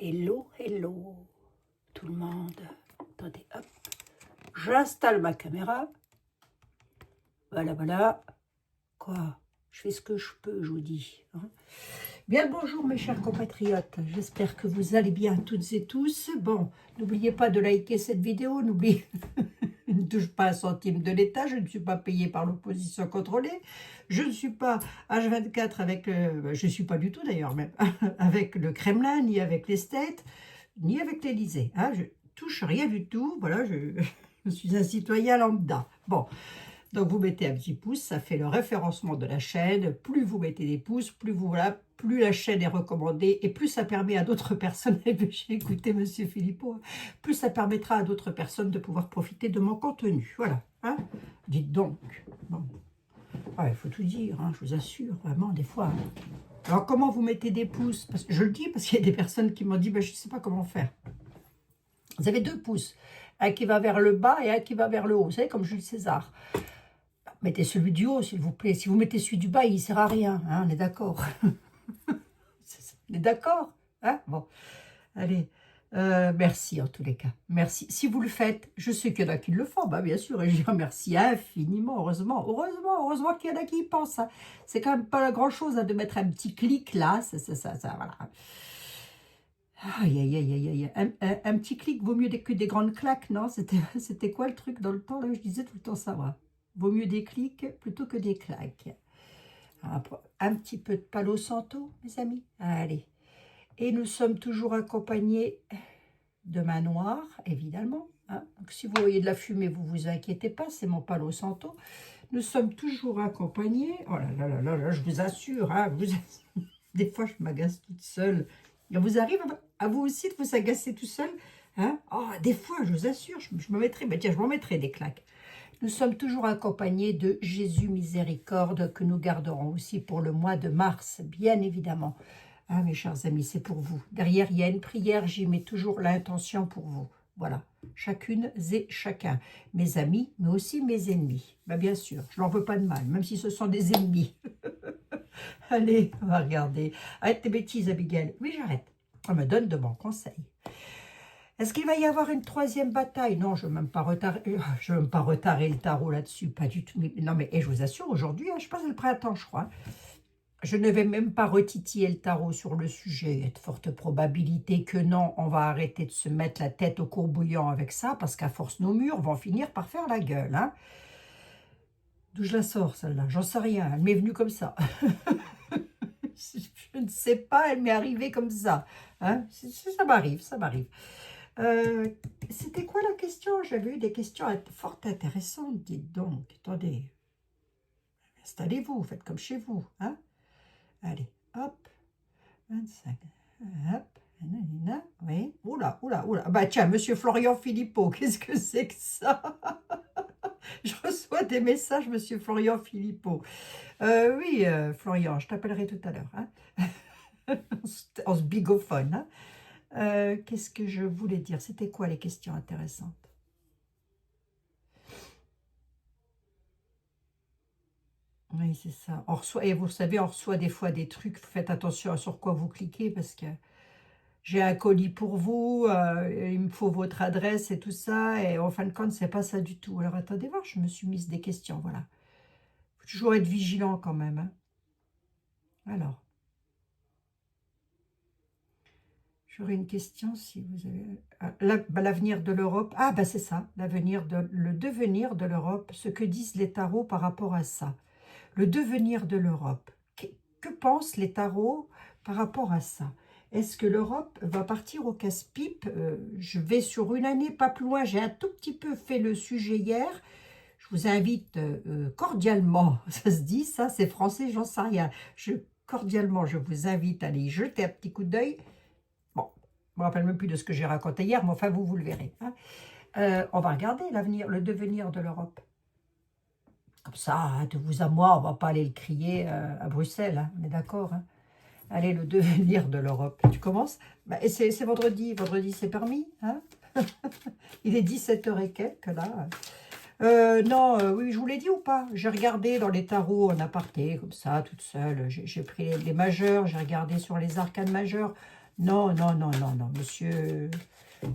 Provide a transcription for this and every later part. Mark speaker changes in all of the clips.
Speaker 1: Hello, hello, tout le monde. Attendez, hop. J'installe ma caméra. Voilà, voilà. Quoi? Je fais ce que je peux, je vous dis. Hein. Bien le bonjour, mes chers compatriotes. J'espère que vous allez bien toutes et tous. Bon, n'oubliez pas de liker cette vidéo. N'oubliez... ne touche pas un centime de l'État. Je ne suis pas payé par l'opposition contrôlée. Je ne suis pas H24 avec... je ne suis pas du tout d'ailleurs, même avec le Kremlin, ni avec les States, ni avec l'Élysée. Hein. Je touche rien du tout. Voilà, je suis un citoyen lambda. Bon. Donc, vous mettez un petit pouce, ça fait le référencement de la chaîne. Plus vous mettez des pouces, plus plus la chaîne est recommandée et plus ça permet à d'autres personnes, j'ai écouté Monsieur Philippot, plus ça permettra à d'autres personnes de pouvoir profiter de mon contenu. Voilà. Hein, dites donc. Bon. Ah, il faut tout dire, hein, je vous assure, vraiment, des fois. Hein. Alors, comment vous mettez des pouces? Parce que je le dis parce qu'il y a des personnes qui m'ont dit, ben, je ne sais pas comment faire. Vous avez deux pouces, un qui va vers le bas et un qui va vers le haut. Vous savez, comme Jules César. Mettez celui du haut, s'il vous plaît. Si vous mettez celui du bas, il ne sert à rien. Hein, on est d'accord. On est d'accord, hein? Bon, allez. Merci en tous les cas. Merci. Si vous le faites, je sais qu'il y en a qui le font, bah, bien sûr. Et je dis merci infiniment, heureusement. Heureusement qu'il y en a qui y pensent. Hein. C'est quand même pas grand-chose hein, de mettre un petit clic là. Ça, voilà. Aïe, aïe, aïe, aïe, aïe. Un petit clic vaut mieux que des grandes claques, non? C'était quoi le truc dans le temps, là? Je disais tout le temps ça, va. Vaut mieux des clics plutôt que des claques. Un petit peu de Palo Santo, mes amis. Allez. Et nous sommes toujours accompagnés de main noire, évidemment. Hein. Donc, si vous voyez de la fumée, vous ne vous inquiétez pas, c'est mon Palo Santo. Nous sommes toujours accompagnés. Oh là là là là, là je vous assure. Hein, des fois, je m'agace toute seule. Il vous arrive à vous aussi de vous agacer tout seul hein. Oh, des fois, je vous assure, je me mettrai, ben tiens, je m'en mettrai des claques. Nous sommes toujours accompagnés de Jésus Miséricorde que nous garderons aussi pour le mois de mars, bien évidemment. Ah, mes chers amis, c'est pour vous. Derrière, il y a une prière, j'y mets toujours l'intention pour vous. Voilà, chacune et chacun. Mes amis, mais aussi mes ennemis. Ben, bien sûr, je ne leur veux pas de mal, même si ce sont des ennemis. Allez, on va regarder. Arrête tes bêtises, Abigail. Oui, j'arrête. On me donne de bons conseils. Est-ce qu'il va y avoir une troisième bataille? Non, je ne veux même pas retarder le tarot là-dessus, pas du tout. Mais, non, mais et je vous assure, aujourd'hui, hein, je passe le printemps, je crois. Je ne vais même pas retitiller le tarot sur le sujet. Il y a de fortes probabilités que non, on va arrêter de se mettre la tête au courbouillant avec ça, parce qu'à force, nos murs vont finir par faire la gueule. Hein. D'où je la sors, celle-là? J'en sais rien, elle m'est venue comme ça. Je ne sais pas, elle m'est arrivée comme ça. Hein. Ça m'arrive, ça m'arrive. C'était quoi la question? J'avais eu des questions fort intéressantes, dites donc. Attendez. Installez-vous, faites comme chez vous. Hein? Allez, hop. 25. Hop. Nanana, oui. Oula, oula, oula. Bah tiens, monsieur Florian Philippot, qu'est-ce que c'est que ça? Je reçois des messages, monsieur Florian Philippot. Oui, Florian, je t'appellerai tout à l'heure. Hein? On se bigophone. Hein? Qu'est-ce que je voulais dire? C'était quoi les questions intéressantes? Oui, c'est ça. On reçoit, et vous savez, on reçoit des fois des trucs. Faites attention à sur quoi vous cliquez parce que j'ai un colis pour vous. Il me faut votre adresse et tout ça. Et en fin de compte, c'est pas ça du tout. Alors, attendez voir, je me suis mise des questions. Voilà. Il faut toujours être vigilant quand même. Hein. Alors. J'aurais une question si vous avez... L'avenir de l'Europe. Ah, ben c'est ça, le devenir de l'Europe, ce que disent les tarots par rapport à ça. Le devenir de l'Europe. Que pensent les tarots par rapport à ça? Est-ce que l'Europe va partir au casse-pipe? Je vais sur une année, pas plus loin. J'ai un tout petit peu fait le sujet hier. Je vous invite cordialement, ça se dit, ça c'est français, j'en sais rien. Cordialement, je vous invite à aller y jeter un petit coup d'œil. Bon, je ne me rappelle même plus de ce que j'ai raconté hier, mais enfin, vous le verrez. Hein. On va regarder l'avenir, le devenir de l'Europe. Comme ça, hein, de vous à moi, on ne va pas aller le crier à Bruxelles, hein, on est d'accord. Hein. Allez, le devenir de l'Europe. Tu commences bah, c'est vendredi, c'est permis. Hein. Il est 17h et quelques, là. Non, oui, je vous l'ai dit ou pas? J'ai regardé dans les tarots en aparté, comme ça, toute seule. J'ai pris les majeurs, j'ai regardé sur les arcanes majeures. Non, non, non, non, non.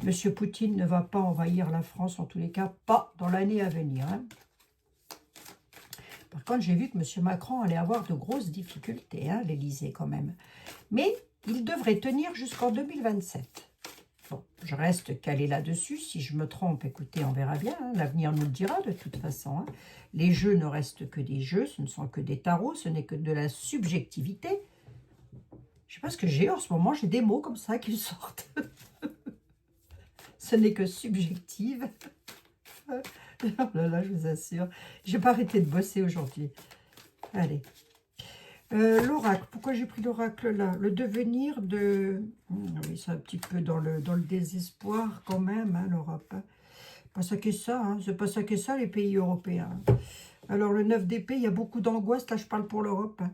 Speaker 1: Monsieur Poutine ne va pas envahir la France, en tous les cas, pas dans l'année à venir. Hein. Par contre, j'ai vu que M. Macron allait avoir de grosses difficultés, hein, l'Élysée quand même. Mais il devrait tenir jusqu'en 2027. Bon, je reste calé là-dessus. Si je me trompe, écoutez, on verra bien. Hein. L'avenir nous le dira de toute façon. Hein. Les jeux ne restent que des jeux, ce ne sont que des tarots, ce n'est que de la subjectivité. Je ne sais pas ce que j'ai en ce moment, j'ai des mots comme ça qui sortent. Ce n'est que subjective. Oh là là, je vous assure. Je n'ai pas arrêté de bosser aujourd'hui. Allez. L'oracle. Pourquoi j'ai pris l'oracle là? Le devenir de... Oui, c'est un petit peu dans le désespoir quand même, hein, l'Europe. Hein. Pas ça que ça, hein. C'est pas ça que ça, les pays européens. Alors, le 9 d'épée, il y a beaucoup d'angoisse. Là, je parle pour l'Europe. Hein.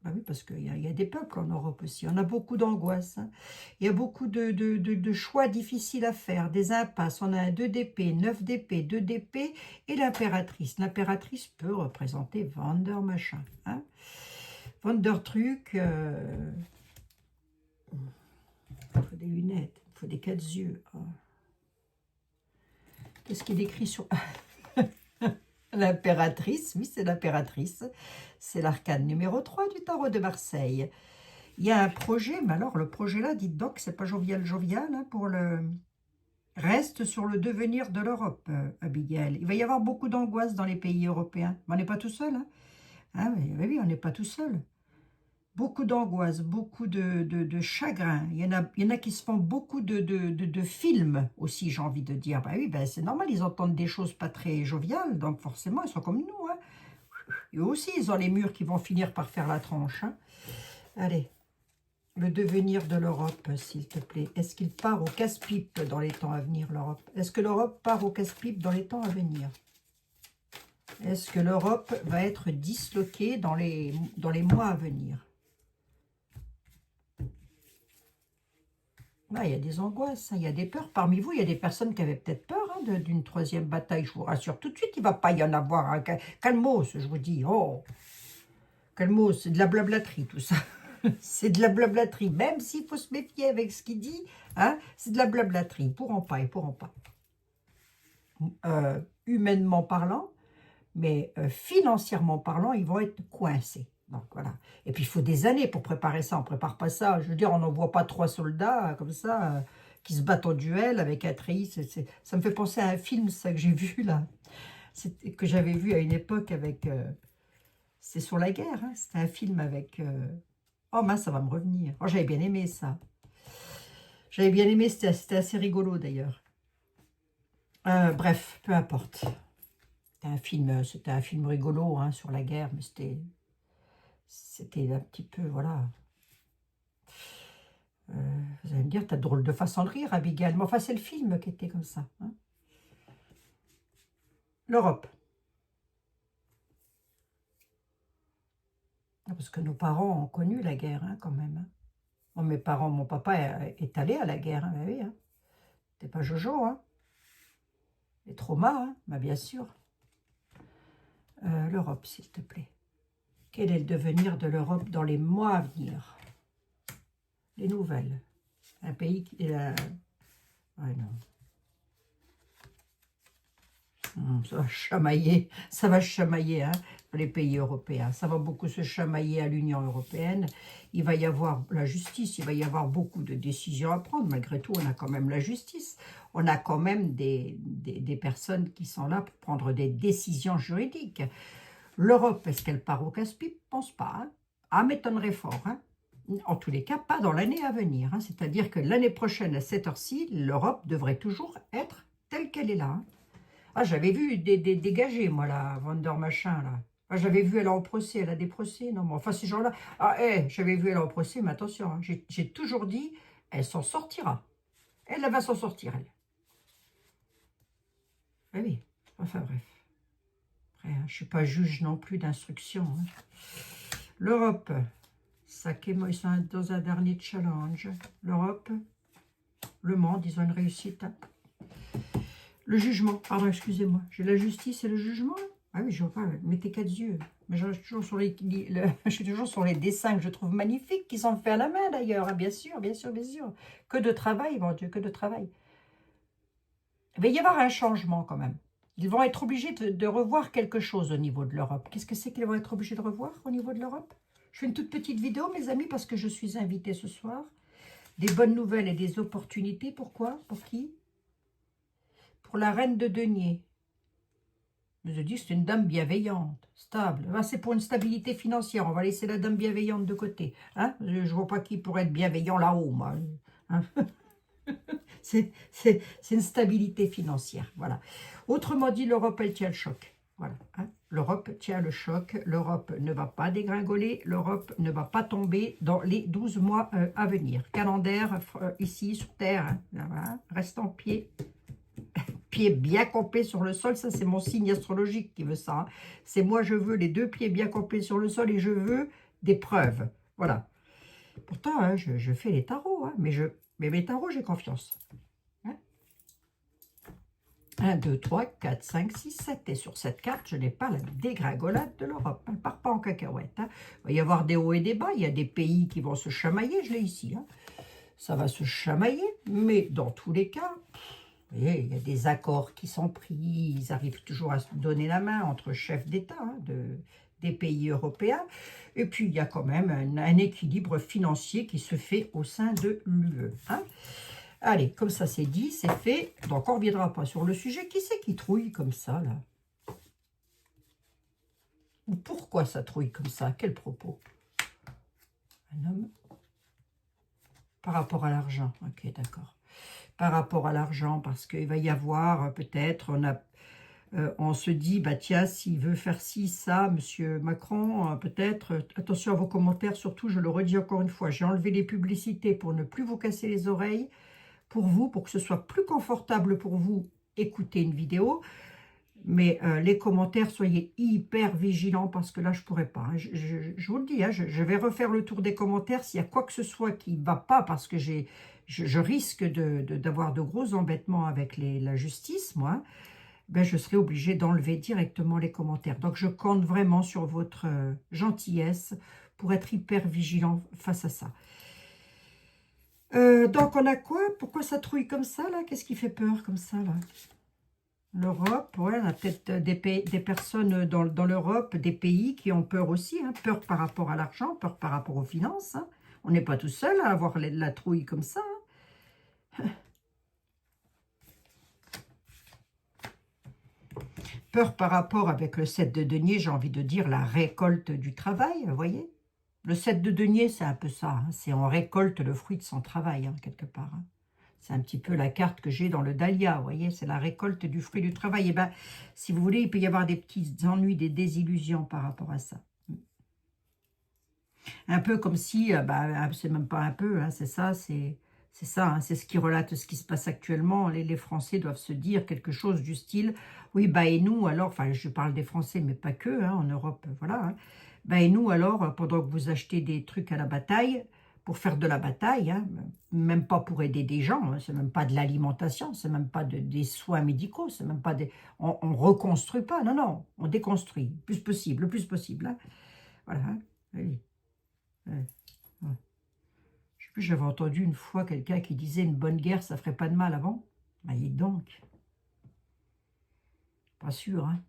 Speaker 1: Ben oui, parce qu'il y a des peuples en Europe aussi. On a beaucoup d'angoisse. Hein. Il y a beaucoup de choix difficiles à faire, des impasses. On a un 2 d'épée, 9 d'épée, 2 d'épée et l'impératrice. L'impératrice peut représenter Vander machin. Hein. Vander truc. Il faut des lunettes, il faut des 4 yeux. Oh. Qu'est-ce qu'il écrit sur... L'impératrice, oui, c'est l'impératrice. C'est l'arcane numéro 3 du tarot de Marseille. Il y a un projet, mais alors le projet-là, dites donc, c'est pas jovial, hein, pour le... Reste sur le devenir de l'Europe, Abigail. Il va y avoir beaucoup d'angoisse dans les pays européens. Mais on n'est pas tout seul. Hein. Ah, oui, on n'est pas tout seul. Beaucoup d'angoisse, beaucoup de chagrin. Il y en a qui se font beaucoup de films aussi, j'ai envie de dire. Bah oui, ben c'est normal, ils entendent des choses pas très joviales, donc forcément, ils sont comme nous. Hein. Et eux aussi, ils ont les murs qui vont finir par faire la tronche. Hein. Allez, le devenir de l'Europe, s'il te plaît. Est-ce qu'il part au casse-pipe dans les temps à venir, l'Europe? Est-ce que l'Europe part au casse-pipe dans les temps à venir? Est-ce que l'Europe va être disloquée dans les mois à venir? Ah, il y a des angoisses, hein, il y a des peurs. Parmi vous, il y a des personnes qui avaient peut-être peur hein, d'une troisième bataille. Je vous rassure tout de suite, il ne va pas y en avoir. Hein. Calmos, je vous dis. Oh, calmos, c'est de la blablaterie tout ça. C'est de la blablaterie. Même s'il faut se méfier avec ce qu'il dit, hein, c'est de la blablaterie. Ils pourront pas, ils pourront pas. Humainement parlant, mais financièrement parlant, ils vont être coincés. Donc voilà. Et puis il faut des années pour préparer ça. On ne prépare pas ça. Je veux dire, on n'envoie pas 3 soldats comme ça qui se battent en duel avec Atreus. Ça me fait penser à un film ça que j'ai vu là, que j'avais vu à une époque avec. C'est sur la guerre. Hein, c'était un film avec. Oh mince, ça va me revenir. Oh, j'avais bien aimé ça. J'avais bien aimé. C'était assez rigolo d'ailleurs. Bref, peu importe. C'était un film rigolo hein, sur la guerre, mais c'était un petit peu, voilà. Vous allez me dire, t'as drôle de façon de rire, Abigail. Mais enfin, c'est le film qui était comme ça. Hein. L'Europe. Parce que nos parents ont connu la guerre, hein, quand même. Hein. Bon, mes parents, mon papa est allé à la guerre, hein, oui. Hein. C'était pas Jojo, hein. Les traumas, hein, bah, bien sûr. L'Europe, s'il te plaît. Quel est le devenir de l'Europe dans les mois à venir? Les nouvelles. Un pays qui est là. Ouais, non. Ça va chamailler hein, les pays européens. Ça va beaucoup se chamailler à l'Union européenne. Il va y avoir la justice, il va y avoir beaucoup de décisions à prendre. Malgré tout, on a quand même la justice. On a quand même des personnes qui sont là pour prendre des décisions juridiques. L'Europe, est-ce qu'elle part au casse-pipe? Je ne pense pas. Hein. Ah, m'étonnerait fort. Hein. En tous les cas, pas dans l'année à venir. Hein. C'est-à-dire que l'année prochaine, à cette heure-ci, l'Europe devrait toujours être telle qu'elle est là. Hein. Ah, j'avais vu dégager, moi, la Vander machin, là. Ah, j'avais vu elle en procès, elle a des procès. Non, mais enfin, ces gens-là... Ah, j'avais vu elle en procès, mais attention, hein, j'ai toujours dit, elle s'en sortira. Elle va s'en sortir, elle. Ah oui, enfin, bref. Après, hein, je ne suis pas juge non plus d'instruction. Hein. L'Europe... Ils sont dans un dernier challenge. L'Europe, le monde, ils ont une réussite. Le jugement, pardon, excusez-moi. J'ai la justice et le jugement. Ah oui, je vois pas, mettez 4 yeux. Mais je suis toujours sur je suis toujours sur les dessins que je trouve magnifiques, qui sont faits à la main d'ailleurs, hein, bien sûr, bien sûr, bien sûr. Que de travail, mon Dieu, que de travail. Il va y avoir un changement quand même. Ils vont être obligés de revoir quelque chose au niveau de l'Europe. Qu'est-ce que c'est qu'ils vont être obligés de revoir au niveau de l'Europe? Je fais une toute petite vidéo, mes amis, parce que je suis invitée ce soir. Des bonnes nouvelles et des opportunités. Pourquoi? Pour qui? Pour la reine de denier. Je me dis, c'est une dame bienveillante, stable. Ah, c'est pour une stabilité financière. On va laisser la dame bienveillante de côté. Hein? Je ne vois pas qui pourrait être bienveillant là-haut, moi. Hein? C'est une stabilité financière. Voilà. Autrement dit, l'Europe, elle tient le choc. Voilà. Hein? L'Europe tient le choc. L'Europe ne va pas dégringoler. L'Europe ne va pas tomber dans les 12 mois à venir. Calendaire ici sur Terre. Hein? Voilà. Reste en pied. Pieds bien campés sur le sol, ça c'est mon signe astrologique qui veut ça. Hein. C'est moi, je veux les 2 pieds bien campés sur le sol et je veux des preuves. Voilà. Pourtant, hein, je fais les tarots, hein, mais mes tarots, j'ai confiance. Hein. 1, 2, 3, 4, 5, 6, 7. Et sur cette carte, je n'ai pas la dégringolade de l'Europe. Elle ne part pas en cacahuète. Hein. Il va y avoir des hauts et des bas. Il y a des pays qui vont se chamailler, je l'ai ici. Hein. Ça va se chamailler, mais dans tous les cas... Vous voyez, il y a des accords qui sont pris, ils arrivent toujours à se donner la main entre chefs d'État hein, des pays européens. Et puis, il y a quand même un équilibre financier qui se fait au sein de l'UE. Hein. Allez, comme ça c'est dit, c'est fait. Donc, on ne reviendra pas sur le sujet. Qui c'est qui trouille comme ça, là? Ou pourquoi ça trouille comme ça? Quel propos? Un homme par rapport à l'argent. Ok, d'accord. Par rapport à l'argent, parce qu'il va y avoir peut-être, on se dit, bah tiens, s'il veut faire ci, ça, monsieur Macron, peut-être, attention à vos commentaires, surtout, je le redis encore une fois, j'ai enlevé les publicités pour ne plus vous casser les oreilles, pour vous, pour que ce soit plus confortable pour vous, écouter une vidéo, mais les commentaires, soyez hyper vigilants, parce que là, je ne pourrais pas. Hein. Je vous le dis, hein, je vais refaire le tour des commentaires, s'il y a quoi que ce soit qui ne va pas, parce que je risque d'avoir de gros embêtements avec la justice, moi, ben, je serai obligée d'enlever directement les commentaires. Donc, je compte vraiment sur votre gentillesse pour être hyper vigilant face à ça. Donc, on a quoi? Pourquoi ça trouille comme ça, là? Qu'est-ce qui fait peur comme ça, là? L'Europe, ouais, on a peut-être des personnes dans l'Europe, des pays qui ont peur aussi. Hein, peur par rapport à l'argent, peur par rapport aux finances. Hein. On n'est pas tout seul à avoir la trouille comme ça. Hein. Peur par rapport avec le 7 de denier, j'ai envie de dire la récolte du travail, vous voyez. Le 7 de denier, c'est un peu ça. Hein, c'est on récolte le fruit de son travail, hein, quelque part. Hein. C'est un petit peu la carte que j'ai dans le Dahlia, vous voyez, c'est la récolte du fruit du travail. Et bien, si vous voulez, il peut y avoir des petits ennuis, des désillusions par rapport à ça. Un peu comme si, c'est même pas un peu, hein, c'est ça, c'est ça, hein, c'est ce qui relate ce qui se passe actuellement. Les Français doivent se dire quelque chose du style, oui, bah et nous alors, enfin je parle des Français, mais pas que, hein, en Europe, voilà. Hein, bah et nous alors, pendant que vous achetez des trucs à la bataille, pour faire de la bataille, hein, même pas pour aider des gens, hein, c'est même pas de l'alimentation, c'est même pas des soins médicaux, c'est même pas des... On reconstruit pas, non, non, on déconstruit, le plus possible. Hein, voilà, hein, oui. Ouais, ouais. Je sais plus, j'avais entendu une fois quelqu'un qui disait une bonne guerre, ça ferait pas de mal avant. Bah, dis donc. Pas sûr, hein.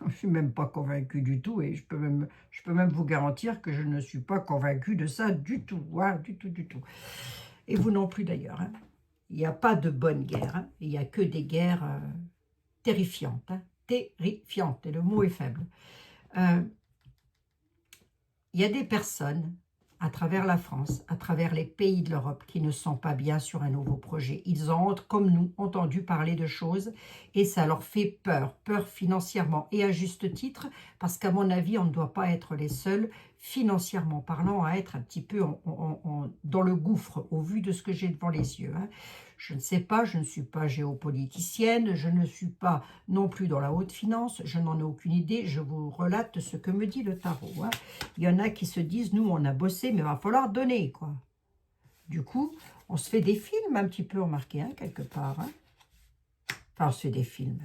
Speaker 1: Je suis même pas convaincu du tout et je peux même vous garantir que je ne suis pas convaincu de ça du tout. Hein, du tout, du tout. Et vous non plus d'ailleurs. Hein. Il n'y a pas de bonne guerre. Hein. Il n'y a que des guerres terrifiantes. Hein. Terrifiantes. Et le mot est faible. Il y a des personnes à travers la France, à travers les pays de l'Europe qui ne sont pas bien sur un nouveau projet. Ils ont, comme nous, entendu parler de choses et ça leur fait peur, peur financièrement et à juste titre, parce qu'à mon avis, on ne doit pas être les seuls, financièrement parlant, à être un petit peu dans le gouffre au vu de ce que j'ai devant les yeux. Hein. Je ne sais pas, je ne suis pas géopoliticienne, je ne suis pas non plus dans la haute finance, je n'en ai aucune idée, je vous relate ce que me dit le tarot. Hein. Il y en a qui se disent, nous on a bossé, mais il va falloir donner, quoi. Du coup, on se fait des films un petit peu, remarquez, hein, quelque part. Hein. Enfin, on se fait des films.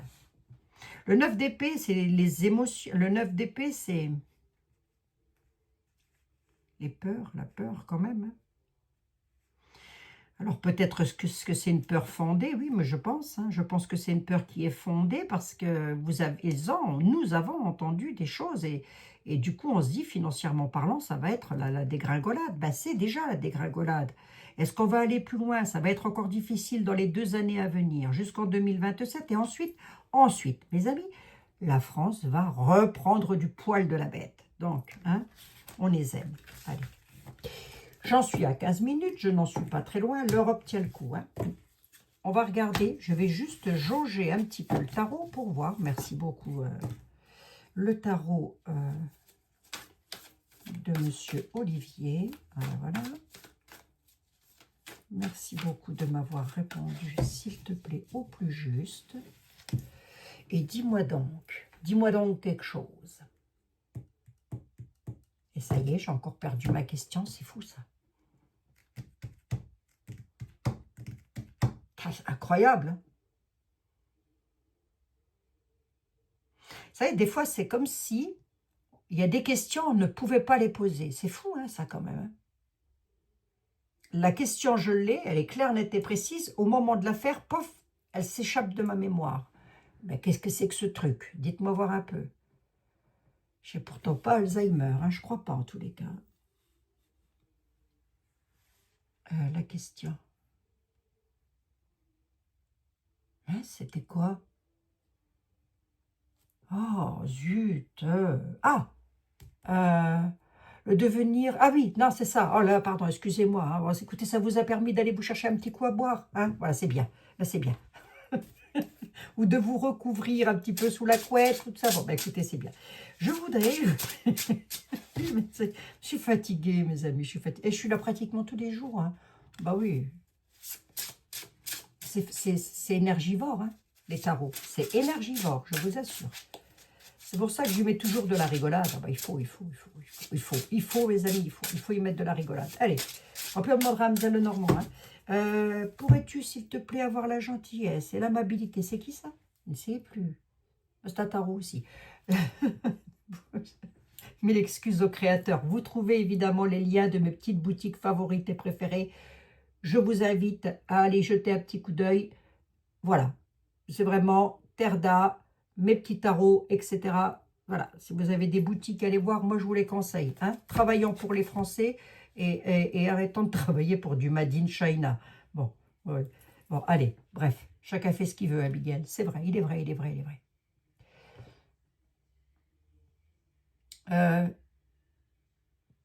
Speaker 2: Le 9 d'épée, c'est les émotions. Le 9 d'épée, c'est les peurs, la peur quand même. Hein. Alors peut-être que c'est une peur fondée, oui, mais je pense. Hein, je pense que c'est une peur qui est fondée parce que nous avons entendu des choses et du coup on se dit financièrement parlant, ça va être la dégringolade. Ben, c'est déjà la dégringolade. Est-ce qu'on va aller plus loin? Ça va être encore difficile dans les 2 années à venir, jusqu'en 2027 et ensuite, mes amis, la France va reprendre du poil de la bête. Donc, hein, on les aime. Allez. J'en suis à 15 minutes, je n'en suis pas très loin, l'Europe tient le coup. Hein. On va regarder, je vais juste jauger un petit peu le tarot pour voir. Merci beaucoup. Le tarot de Monsieur Olivier. Voilà. Merci beaucoup de m'avoir répondu, s'il te plaît, au plus juste. Et dis-moi donc quelque chose. Et ça y est, j'ai encore perdu ma question, c'est fou ça. C'est incroyable. Hein. Vous savez, des fois, c'est comme si il y a des questions, on ne pouvait pas les poser. C'est fou, hein, ça, quand même. Hein. La question, je l'ai, elle est claire, nette et précise. Au moment de la faire, pof, elle s'échappe de ma mémoire. Mais qu'est-ce que c'est que ce truc? Dites-moi voir un peu. Je n'ai pourtant pas Alzheimer, hein, je ne crois pas, en tous les cas. La question. Hein, c'était quoi? Oh, zut. Le devenir... Ah oui, non, c'est ça. Oh là, pardon, excusez-moi. Hein. Bon, écoutez, ça vous a permis d'aller vous chercher un petit coup à boire. Hein. Voilà, c'est bien. Là, c'est bien. Ou de vous recouvrir un petit peu sous la couette, tout ça. Bon, ben écoutez, c'est bien. Je voudrais... je suis fatiguée, mes amis. Je suis fatiguée. Et je suis là pratiquement tous les jours. Hein. Bah oui. C'est énergivore, hein, les tarots. C'est énergivore, je vous assure. C'est pour ça que je mets toujours de la rigolade. Ah bah, il faut, mes amis, il faut y mettre de la rigolade. Allez, on peut demander à Hamza Lenormand. Hein. Pourrais-tu, s'il te plaît, avoir la gentillesse et l'amabilité? C'est qui ça? Je ne sais plus. C'est un tarot aussi. Mille excuses au créateur. Vous trouvez évidemment les liens de mes petites boutiques favorites et préférées. Je vous invite à aller jeter un petit coup d'œil. Voilà, c'est vraiment Terda, mes petits tarots, etc. Voilà, si vous avez des boutiques, allez voir, moi je vous les conseille. Hein. Travaillons pour les Français et arrêtons de travailler pour du Made in China. Bon, ouais. Bon, allez, bref, chacun fait ce qu'il veut, Abigail. C'est vrai, il est vrai, il est vrai, il est vrai.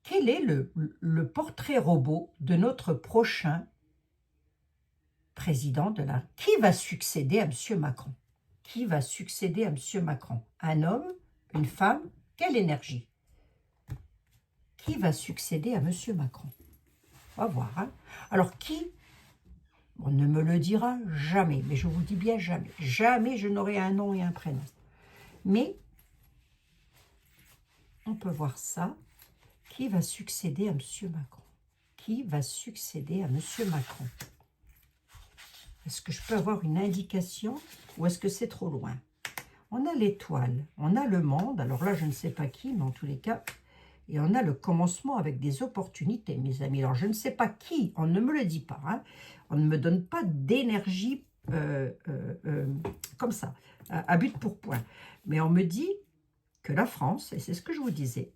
Speaker 2: Quel est le portrait robot de notre prochain président de la... Qui va succéder à M. Macron? Qui va succéder à M. Macron? Un homme? Une femme? Quelle énergie? Qui va succéder à M. Macron? On va voir. Hein. Alors, qui? On ne me le dira jamais, mais je vous dis bien jamais. Jamais je n'aurai un nom et un prénom. Mais, on peut voir ça. Qui va succéder à M. Macron? Qui va succéder à M. Macron? Est-ce que je peux avoir une indication ou est-ce que c'est trop loin? On a l'étoile, on a le monde, alors là je ne sais pas qui, mais en tous les cas, et on a le commencement avec des opportunités, mes amis. Alors je ne sais pas qui, on ne me le dit pas, hein. On ne me donne pas d'énergie comme ça, à but pour point. Mais on me dit que la France, et c'est ce que je vous disais,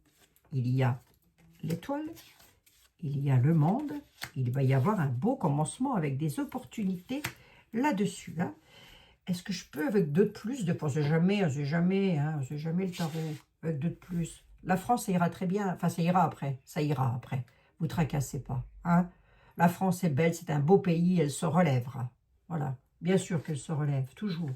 Speaker 2: il y a l'étoile, il y a le monde, il va y avoir un beau commencement avec des opportunités là-dessus. Hein. Est-ce que je peux avec 2 de plus, on sait jamais, c'est jamais le tarot, avec 2 de plus. La France, ça ira très bien, enfin ça ira après, vous tracassez pas. Hein. La France est belle, c'est un beau pays, elle se relèvera. Voilà, bien sûr qu'elle se relève, toujours.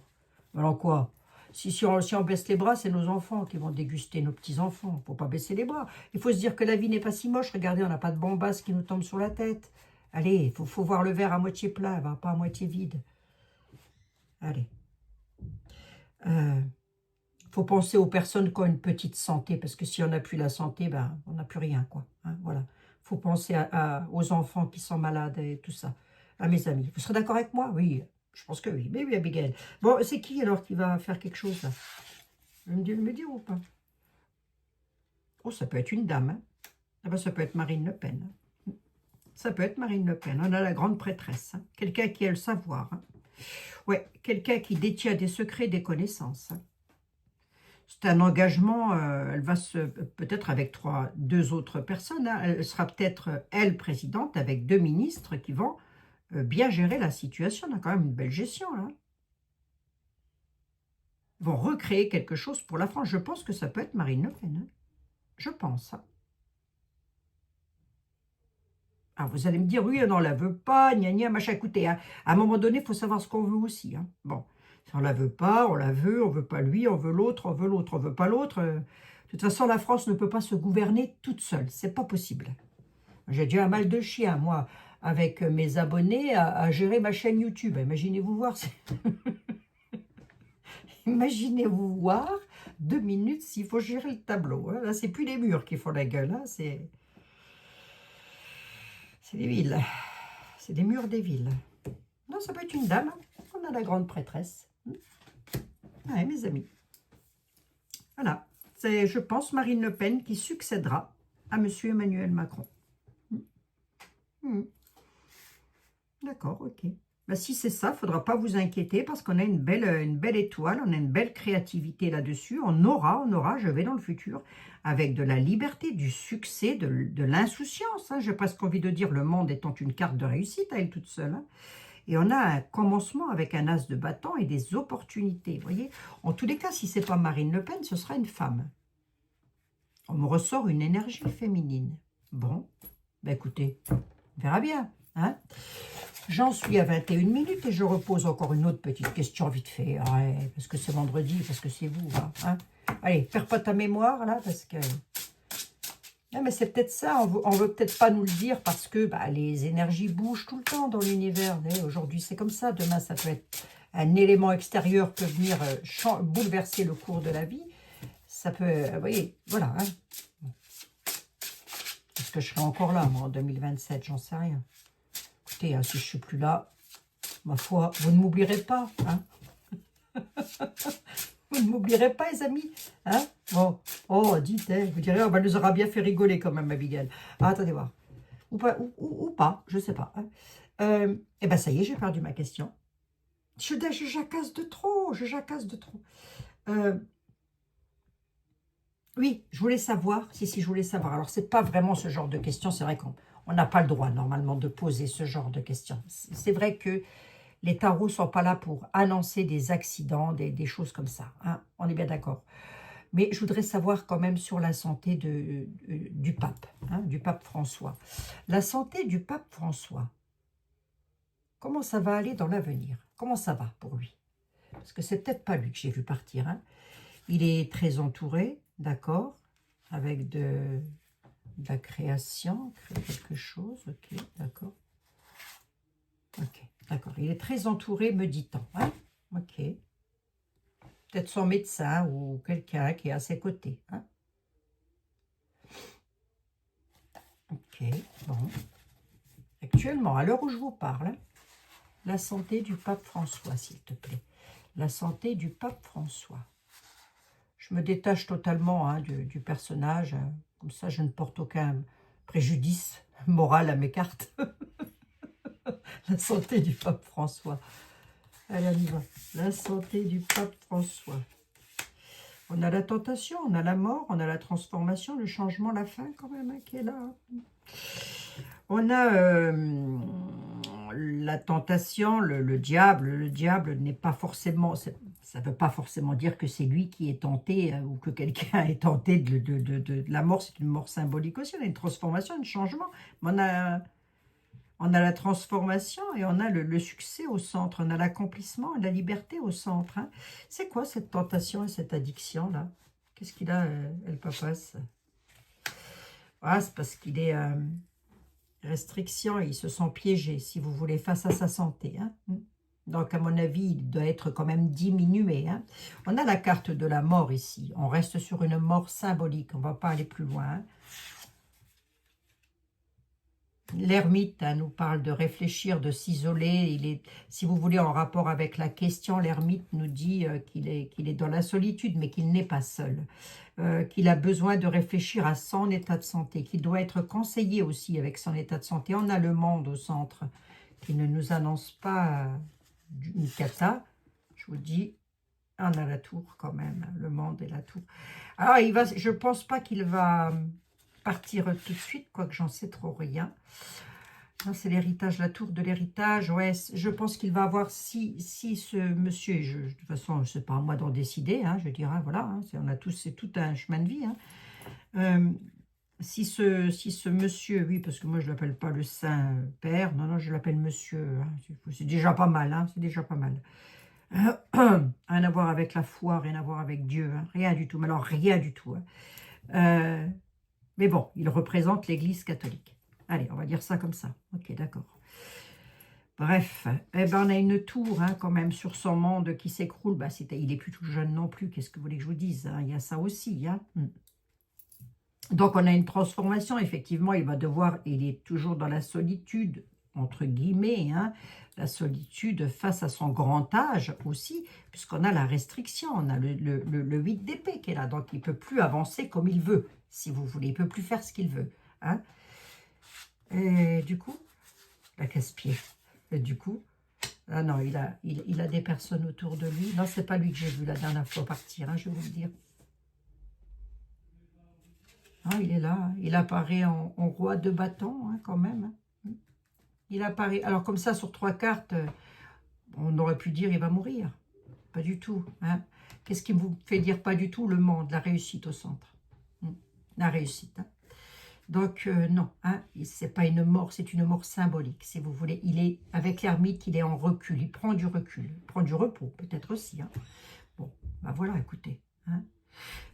Speaker 2: Alors quoi? Si on baisse les bras, c'est nos enfants qui vont déguster nos petits-enfants. Il ne faut pas baisser les bras. Il faut se dire que la vie n'est pas si moche. Regardez, on n'a pas de bombasse qui nous tombe sur la tête. Allez, il faut voir le verre à moitié plein, pas à moitié vide. Allez. Faut penser aux personnes qui ont une petite santé, parce que si on n'a plus la santé, ben, on n'a plus rien, quoi. Hein, voilà. Faut penser aux enfants qui sont malades et tout ça. À mes amis. Vous serez d'accord avec moi? Oui. Je pense que oui. Mais oui, Abigail. Bon, c'est qui alors qui va faire quelque chose là? Me dire ou pas? Oh, ça peut être une dame. Hein. Ah ben, ça peut être Marine Le Pen. Hein. Ça peut être Marine Le Pen. On a la grande prêtresse. Hein. Quelqu'un qui a le savoir. Hein. Ouais, quelqu'un qui détient des secrets, des connaissances. Hein. C'est un engagement, elle va peut-être avec deux autres personnes, hein, elle sera peut-être, elle, présidente, avec 2 ministres qui vont bien gérer la situation. On a quand même une belle gestion, là. Ils vont recréer quelque chose pour la France. Je pense que ça peut être Marine Le Pen. Hein. Je pense. Hein. Ah, vous allez me dire, oui, on n'en la veut pas, gna gna, machin. Écoutez, hein, à un moment donné, il faut savoir ce qu'on veut aussi. Hein. Bon, si on la veut pas, on la veut, on veut pas lui, on veut l'autre, on veut l'autre, on veut pas l'autre. De toute façon, la France ne peut pas se gouverner toute seule. C'est pas possible. J'ai déjà un mal de chien, moi, avec mes abonnés, à gérer ma chaîne YouTube. Imaginez-vous voir. Imaginez-vous voir 2 minutes s'il faut gérer le tableau. Hein. Là, c'est plus les murs qui font la gueule. Hein. C'est des villes. C'est des murs des villes. Non, ça peut être une dame. On a la grande prêtresse. Ouais, mes amis. Voilà. C'est, je pense, Marine Le Pen qui succédera à M. Emmanuel Macron. D'accord, ok. Bah, si c'est ça, il ne faudra pas vous inquiéter parce qu'on a une belle étoile, on a une belle créativité là-dessus. On aura, je vais dans le futur, avec de la liberté, du succès, de l'insouciance. Hein. J'ai presque envie de dire le monde étant une carte de réussite à elle toute seule. Hein. Et on a un commencement avec un as de bâton et des opportunités. Vous voyez, en tous les cas, si ce n'est pas Marine Le Pen, ce sera une femme. On me ressort une énergie féminine. Bon, ben écoutez, on verra bien. Hein. J'en suis à 21 minutes et je repose encore une autre petite question vite fait. Ouais, parce que c'est vendredi, parce que c'est vous. Hein. Allez, perds pas ta mémoire là, parce que... Ah, mais c'est peut-être ça, on veut peut-être pas nous le dire parce que bah, les énergies bougent tout le temps dans l'univers. Aujourd'hui c'est comme ça, demain ça peut être un élément extérieur peut venir bouleverser le cours de la vie. Ça peut, vous voyez, voilà. Hein. Est-ce que je serai encore là, moi, en 2027? J'en sais rien. Écoutez, hein, si je ne suis plus là, ma foi, vous ne m'oublierez pas. Hein. Vous ne m'oublierez pas, les amis. Hein. Bon. Oh, dites, hein, vous direz, oh, bah, elle nous aura bien fait rigoler quand même, Abigail. Ah, attendez voir. Ou pas, je ne sais pas. Hein. Eh bien, ça y est, j'ai perdu ma question. Je jacasse de trop, oui, je voulais savoir, si, je voulais savoir. Alors, ce n'est pas vraiment ce genre de question. C'est vrai qu'on n'a pas le droit, normalement, de poser ce genre de questions. C'est vrai que les tarots ne sont pas là pour annoncer des accidents, des choses comme ça. Hein, on est bien d'accord. Mais je voudrais savoir quand même sur la santé du pape, hein, du pape François. La santé du pape François, comment ça va aller dans l'avenir? Comment ça va pour lui? Parce que c'est peut-être pas lui que j'ai vu partir. Hein. Il est très entouré, d'accord, avec de la création, créer quelque chose, ok, d'accord. Ok, d'accord. Il est très entouré, me dit-on. Hein, ok. Peut-être son médecin ou quelqu'un qui est à ses côtés. Hein. Ok, bon. Actuellement, à l'heure où je vous parle, la santé du pape François, s'il te plaît. La santé du pape François. Je me détache totalement hein, du personnage. Comme ça, je ne porte aucun préjudice moral à mes cartes. La santé du pape François. Allez, on y va. La santé du pape François. On a la tentation, on a la mort, on a la transformation, le changement, la fin quand même hein, qui est là. On a la tentation, le diable. Le diable n'est pas forcément... Ça ne veut pas forcément dire que c'est lui qui est tenté ou que quelqu'un est tenté de la mort. C'est une mort symbolique aussi. On a une transformation, un changement. Mais on a la transformation et on a le succès au centre. On a l'accomplissement et la liberté au centre. Hein. C'est quoi cette tentation et cette addiction-là? Qu'est-ce qu'il a, El Papas? Ah, c'est parce qu'il est... restriction, il se sent piégé, si vous voulez, face à sa santé. Hein. Donc, à mon avis, il doit être quand même diminué. Hein. On a la carte de la mort ici. On reste sur une mort symbolique. On ne va pas aller plus loin. Hein. L'ermite nous parle de réfléchir, de s'isoler. Il est, si vous voulez, en rapport avec la question, l'ermite nous dit qu'il est dans la solitude, mais qu'il n'est pas seul. Qu'il a besoin de réfléchir à son état de santé, qu'il doit être conseillé aussi avec son état de santé. On a le monde au centre qui ne nous annonce pas une cata. Je vous dis, on a la tour quand même, le monde et la tour. Alors, je ne pense pas qu'il va partir tout de suite, quoique j'en sais trop rien. C'est l'héritage, la tour de l'héritage. Ouais, je pense qu'il va avoir, si ce monsieur, de toute façon, ce n'est pas à moi d'en décider, hein, je dirais, voilà, hein, c'est tout un chemin de vie. Hein. Si ce monsieur, oui, parce que moi je ne l'appelle pas le Saint-Père, non, je l'appelle monsieur, hein, c'est déjà pas mal, hein, c'est déjà pas mal. Rien à voir avec la foi, rien à voir avec Dieu, hein, rien du tout, mais alors rien du tout. Hein. Mais bon, il représente l'Église catholique. Allez, on va dire ça comme ça. Ok, d'accord. Bref, eh ben, on a une tour hein, quand même sur son monde qui s'écroule. Bah, il n'est plus tout jeune non plus, qu'est-ce que vous voulez que je vous dise hein. Il y a ça aussi. Hein. Donc, on a une transformation. Effectivement, il est toujours dans la solitude, entre guillemets, hein, la solitude face à son grand âge aussi, puisqu'on a la restriction, on a le 8 d'épée qui est là, donc il ne peut plus avancer comme il veut, si vous voulez, il ne peut plus faire ce qu'il veut. Hein. Et du coup, la casse-pied. Et du coup, ah non, il a des personnes autour de lui. Non, c'est pas lui que j'ai vu la dernière fois partir, hein, je vais vous le dire. Ah, il est là, il apparaît en roi de bâton, hein, quand même. Hein. Il apparaît, alors comme ça, sur 3 cartes, on aurait pu dire il va mourir. Pas du tout. Hein. Qu'est-ce qui vous fait dire pas du tout? Le monde, la réussite au centre. La réussite. Hein. Donc, non, hein, c'est pas une mort, c'est une mort symbolique, si vous voulez. Il est, avec l'ermite, il est en recul, il prend du recul, il prend du repos, peut-être aussi. Hein. Bon, ben voilà, écoutez. Hein.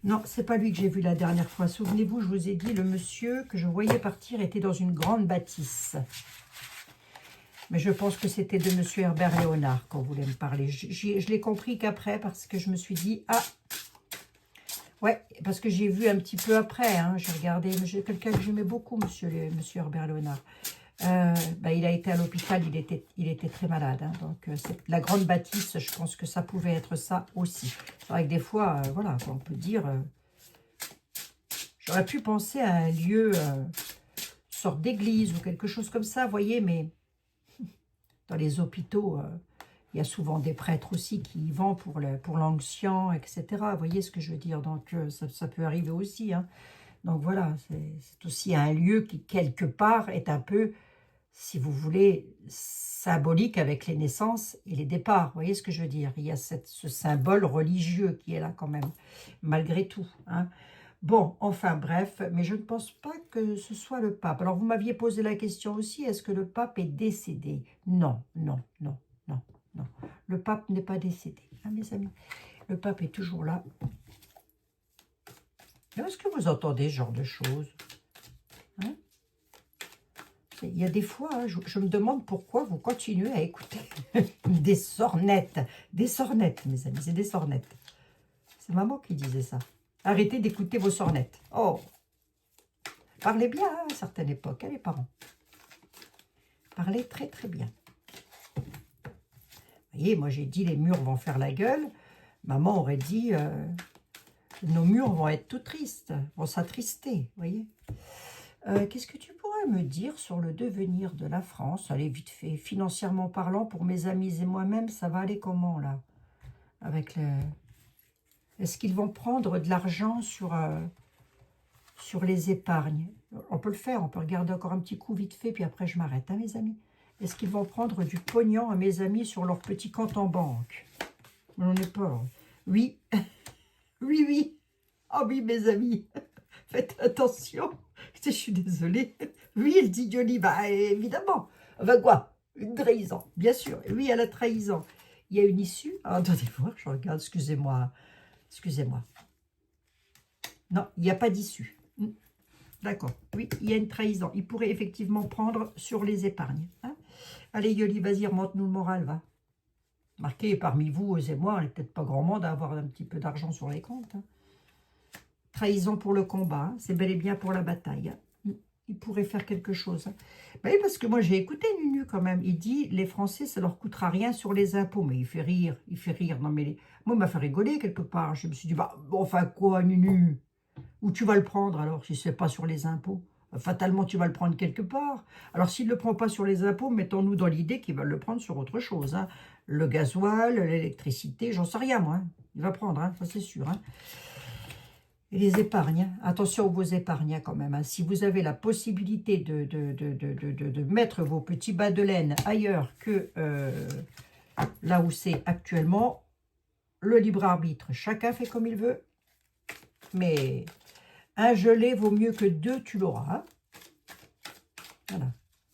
Speaker 2: Non, c'est pas lui que j'ai vu la dernière fois. Souvenez-vous, je vous ai dit, le monsieur que je voyais partir était dans une grande bâtisse. Mais je pense que c'était de monsieur Herbert Léonard qu'on voulait me parler. Je l'ai compris qu'après, parce que je me suis dit, ah, ouais, parce que j'ai vu un petit peu après, hein, j'ai regardé, quelqu'un que j'aimais beaucoup, monsieur Herbert Léonard. Il a été à l'hôpital, il était très malade. Hein, donc, la grande bâtisse, je pense que ça pouvait être ça aussi. C'est vrai que des fois, voilà, on peut dire... j'aurais pu penser à un lieu, une sorte d'église ou quelque chose comme ça, vous voyez, mais dans les hôpitaux... il y a souvent des prêtres aussi qui y vont pour l'onction, etc. Vous voyez ce que je veux dire? Donc, ça peut arriver aussi. Hein. Donc, voilà, c'est aussi un lieu qui, quelque part, est un peu, si vous voulez, symbolique avec les naissances et les départs. Vous voyez ce que je veux dire? Il y a ce symbole religieux qui est là quand même, malgré tout. Hein. Bon, enfin, bref, mais je ne pense pas que ce soit le pape. Alors, vous m'aviez posé la question aussi, est-ce que le pape est décédé? Non, non, non, non. Non, le pape n'est pas décédé, hein, mes amis. Le pape est toujours là. Est-ce que vous entendez ce genre de choses? Hein? Il y a des fois, hein, je me demande pourquoi vous continuez à écouter des sornettes. Des sornettes, mes amis, c'est des sornettes. C'est maman qui disait ça. Arrêtez d'écouter vos sornettes. Oh, parlez bien hein, à une certaine époque, hein, les parents. Parlez très, très bien. Vous voyez, moi j'ai dit les murs vont faire la gueule. Maman aurait dit nos murs vont être tout tristes, vont s'attrister. Vous voyez. Qu'est-ce que tu pourrais me dire sur le devenir de la France? Allez, vite fait, financièrement parlant, pour mes amis et moi-même, ça va aller comment là? Avec le... Est-ce qu'ils vont prendre de l'argent sur les épargnes? On peut le faire, on peut regarder encore un petit coup vite fait, puis après je m'arrête, hein, mes amis. Est-ce qu'ils vont prendre du pognon à mes amis sur leur petit compte en banque? On est peur. Oui, oui, oui. Ah oui, mes amis, faites attention. Je suis désolée. Oui, elle dit Johnny, bah évidemment. Enfin quoi? Une trahison, bien sûr. Oui, à la trahison. Il y a une issue. Ah, attendez voir, je regarde, excusez-moi. Excusez-moi. Non, il n'y a pas d'issue. D'accord. Oui, il y a une trahison. Il pourrait effectivement prendre sur les épargnes. Hein. Allez, Yoli, vas-y, remonte-nous le moral, va. Marquez, parmi vous et moi, on n'est peut-être pas grand monde à avoir un petit peu d'argent sur les comptes. Hein. Trahison pour le combat, hein. C'est bel et bien pour la bataille. Hein. il pourrait faire quelque chose. Hein. Ben oui, parce que moi, j'ai écouté Nunu quand même. Il dit, les Français, ça leur coûtera rien sur les impôts. Mais il fait rire, il fait rire. Non, mais moi, il m'a fait rigoler quelque part. Je me suis dit, bah, bon, enfin quoi, Nunu? Où tu vas le prendre alors, si ce n'est pas sur les impôts? Fatalement, tu vas le prendre quelque part. Alors, s'il ne le prend pas sur les impôts, mettons-nous dans l'idée qu'il va le prendre sur autre chose. Hein. Le gasoil, l'électricité, j'en sais rien, moi. Hein. Il va prendre, hein, ça c'est sûr. Hein. Et les épargnes, hein. Attention aux épargnes quand même. Hein. Si vous avez la possibilité de mettre vos petits bas de laine ailleurs que là où c'est actuellement, le libre arbitre, chacun fait comme il veut. Mais un gelé vaut mieux que deux, tu l'auras. Hein. Voilà.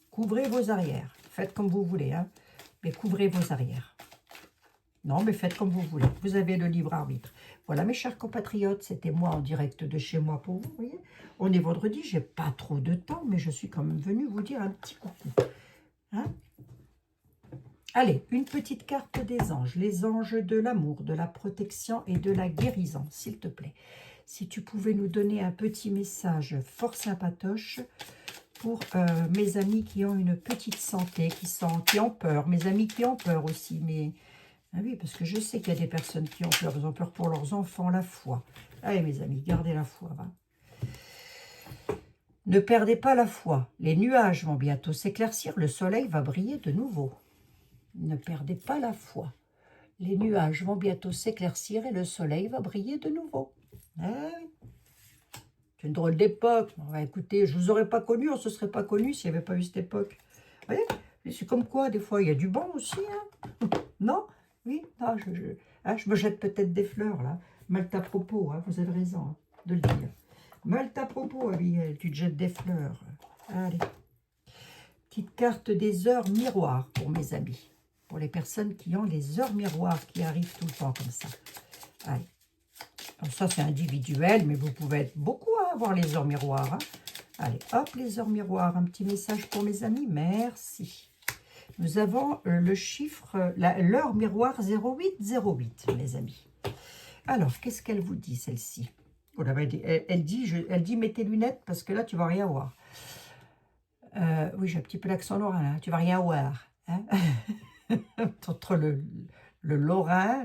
Speaker 2: Couvrez vos arrières. Faites comme vous voulez. Hein. Mais couvrez vos arrières. Non, mais faites comme vous voulez. Vous avez le libre arbitre. Voilà, mes chers compatriotes, c'était moi en direct de chez moi pour vous. Vous voyez, on est vendredi, j'ai pas trop de temps, mais je suis quand même venue vous dire un petit coucou. Hein? Allez, une petite carte des anges. Les anges de l'amour, de la protection et de la guérison, s'il te plaît. Si tu pouvais nous donner un petit message fort sympatoche pour mes amis qui ont une petite santé, qui ont peur, mes amis qui ont peur aussi, mais... Ah oui, parce que je sais qu'il y a des personnes qui ont peur. Ils ont peur pour leurs enfants, la foi. Allez, mes amis, gardez la foi. Va. Ne perdez pas la foi. Les nuages vont bientôt s'éclaircir. Le soleil va briller de nouveau. Ne perdez pas la foi. Les nuages vont bientôt s'éclaircir et le soleil va briller de nouveau. C'est une drôle d'époque. Écoutez, je ne vous aurais pas connu, on ne se serait pas connu s'il n'y avait pas eu cette époque. Vous voyez, c'est comme quoi, des fois, il y a du bon aussi. Hein. Non? Oui, non, je me jette peut-être des fleurs, là. Malte à propos, hein, vous avez raison hein, de le dire. Malte à propos, Abigail, tu te jettes des fleurs. Allez. Petite carte des heures miroirs pour mes amis. Pour les personnes qui ont les heures miroirs qui arrivent tout le temps comme ça. Allez. Alors ça, c'est individuel, mais vous pouvez être beaucoup à avoir les heures miroirs. Hein. Allez, hop, les heures miroirs. Un petit message pour mes amis. Merci. Nous avons le chiffre, l'heure miroir 0808, mes amis. Alors, qu'est-ce qu'elle vous dit, celle-ci? Oh elle dit, mets tes lunettes, parce que là, tu ne vas rien voir. Oui, j'ai un petit peu l'accent lorrain, hein, tu ne vas rien voir. Hein. Entre le lorrain,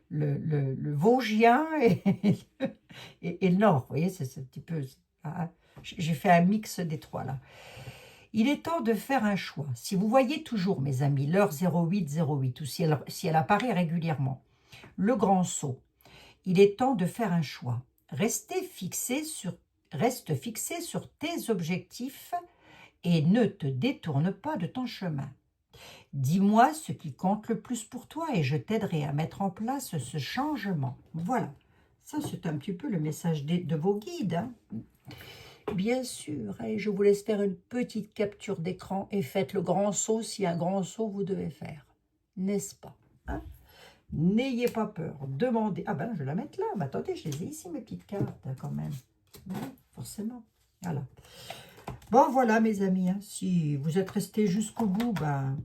Speaker 2: le vosgien et le nord. Vous voyez, c'est un petit peu... Hein, j'ai fait un mix des trois, là. Il est temps de faire un choix. Si vous voyez toujours, mes amis, l'heure 0808, ou si elle apparaît régulièrement, le grand saut, il est temps de faire un choix. Reste fixé sur tes objectifs et ne te détourne pas de ton chemin. Dis-moi ce qui compte le plus pour toi et je t'aiderai à mettre en place ce changement. Voilà, ça c'est un petit peu le message de vos guides. Hein. Bien sûr, et je vous laisse faire une petite capture d'écran et faites le grand saut si un grand saut vous devez faire. N'est-ce pas hein? N'ayez pas peur, demandez. Ah ben, je vais la mettre là. Mais attendez, je les ai ici, mes petites cartes, quand même. Oui, forcément. Voilà. Bon, voilà, mes amis. Hein. Si vous êtes restés jusqu'au bout, ben,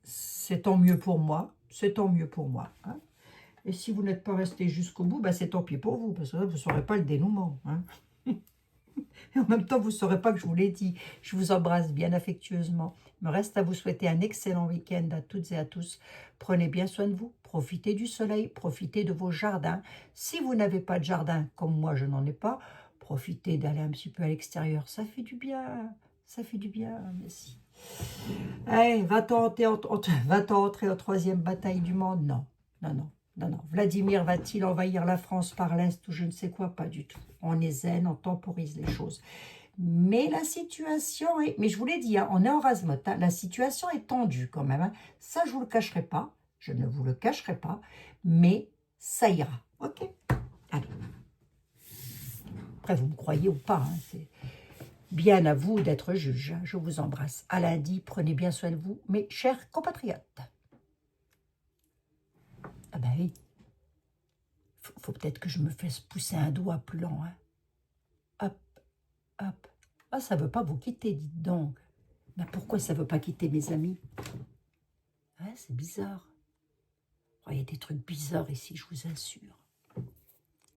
Speaker 2: c'est tant mieux pour moi. C'est tant mieux pour moi. Hein. Et si vous n'êtes pas restés jusqu'au bout, ben, c'est tant pis pour vous, parce que là, vous ne saurez pas le dénouement. Hein. Et en même temps, vous ne saurez pas que je vous l'ai dit. Je vous embrasse bien affectueusement. Il me reste à vous souhaiter un excellent week-end à toutes et à tous. Prenez bien soin de vous. Profitez du soleil. Profitez de vos jardins. Si vous n'avez pas de jardin, comme moi, je n'en ai pas, profitez d'aller un petit peu à l'extérieur. Ça fait du bien. Ça fait du bien. Merci. Allez, va-t-on entrer en troisième bataille du monde? Non, non, non. Non, non. Vladimir va-t-il envahir la France par l'Est ou je ne sais quoi? Pas du tout. On est zen, on temporise les choses. Mais la situation est... Mais je vous l'ai dit, hein, on est en rasemote. Hein, la situation est tendue quand même. Hein. Ça, je ne vous le cacherai pas. Je ne vous le cacherai pas. Mais ça ira. OK? Allez. Après, vous me croyez ou pas. Hein, c'est bien à vous d'être juge. Hein. Je vous embrasse. À lundi, prenez bien soin de vous, mes chers compatriotes. Ah ben oui, faut peut-être que je me fasse pousser un doigt plus long. Hein. Hop, hop. Ah, ça ne veut pas vous quitter, dites donc. Mais pourquoi ça ne veut pas quitter mes amis? Ouais, c'est bizarre. Oh, il y a des trucs bizarres ici, je vous assure.